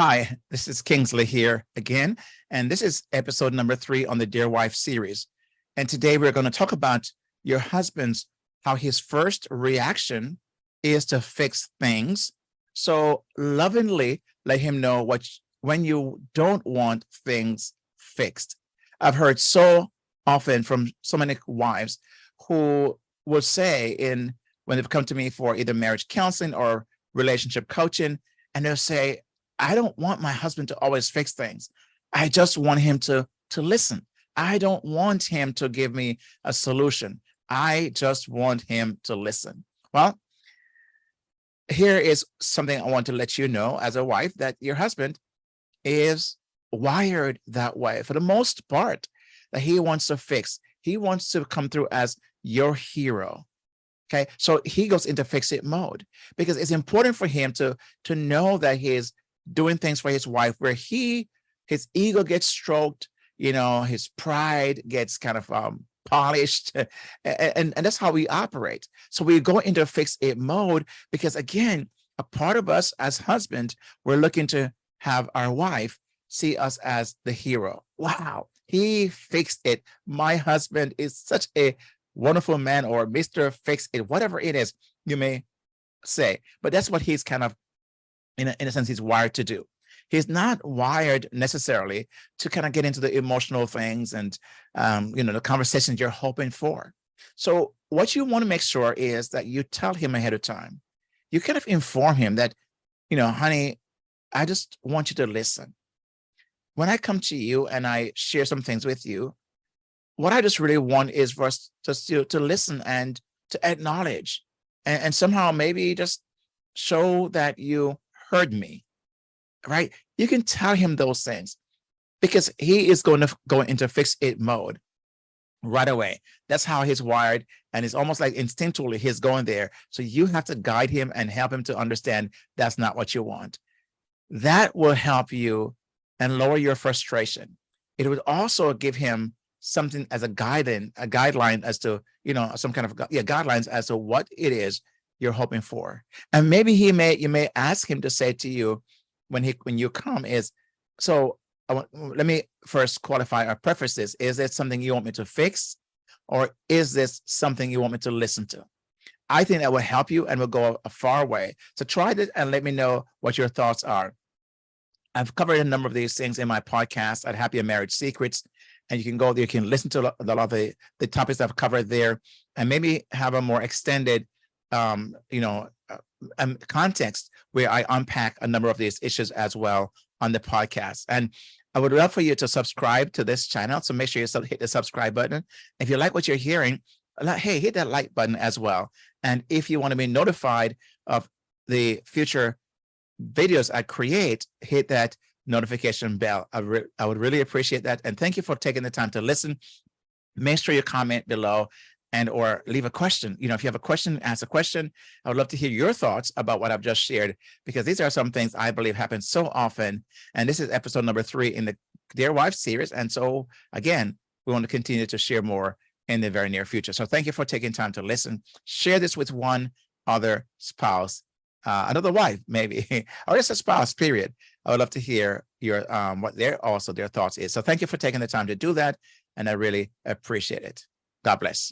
Hi, this is Kingsley here again, and this is episode number 3 on the Dear Wife series. And today we're going to talk about your husband's, how his first reaction is to fix things. So lovingly let him know when you don't want things fixed. I've heard so often from so many wives who will say when they've come to me for either marriage counseling or relationship coaching, and they'll say, I don't want my husband to always fix things. I just want him to listen. I don't want him to give me a solution. I just want him to listen. Well, here is something I want to let you know as a wife, that your husband is wired that way for the most part, that he wants to fix. He wants to come through as your hero. Okay, so he goes into fix it mode because it's important for him to know that he is doing things for his wife where his ego gets stroked, his pride gets kind of polished, and that's how we operate. So we go into fix it mode because, again, a part of us as husband, we're looking to have our wife see us as the hero. Wow, he fixed it. My husband is such a wonderful man, or Mr. Fix It, whatever it is you may say, but that's what he's kind of, in a sense, he's wired to do. He's not wired necessarily to kind of get into the emotional things and the conversations you're hoping for. So what you want to make sure is that you tell him ahead of time. You kind of inform him that, honey, I just want you to listen. When I come to you and I share some things with you, what I just really want is for us just to listen and to acknowledge and somehow maybe just show that you heard me, right? You can tell him those things because he is going to go into fix it mode right away. That's how he's wired. And it's almost like instinctually he's going there. So you have to guide him and help him to understand that's not what you want. That will help you and lower your frustration. It would also give him something as a guideline as to, some kind of guidelines as to what it is you're hoping for. And maybe you may ask him to say to you when you come is, so let me first qualify or preface this. Is it something you want me to fix, or is this something you want me to listen to? I think that will help you and will go a far way. So try it and let me know what your thoughts are. I've covered a number of these things in my podcast at Happier Marriage Secrets. And you can go there, you can listen to a lot of the topics I've covered there, and maybe have a more extended context where I unpack a number of these issues as well on the podcast. And I would love for you to subscribe to this channel. So make sure you hit the subscribe button. If you like what you're hearing, hey, hit that like button as well. And if you want to be notified of the future videos I create, hit that notification bell. I would really appreciate that. And thank you for taking the time to listen. Make sure you comment below and or leave a question. If you have a question, ask a question. I would love to hear your thoughts about what I've just shared, because these are some things I believe happen so often. And this is episode number 3 in the Dear Wife series. And so again, we want to continue to share more in the very near future. So thank you for taking time to listen. Share this with one other spouse, another wife, maybe, or just a spouse, period. I would love to hear your what their thoughts is. So thank you for taking the time to do that. And I really appreciate it. God bless.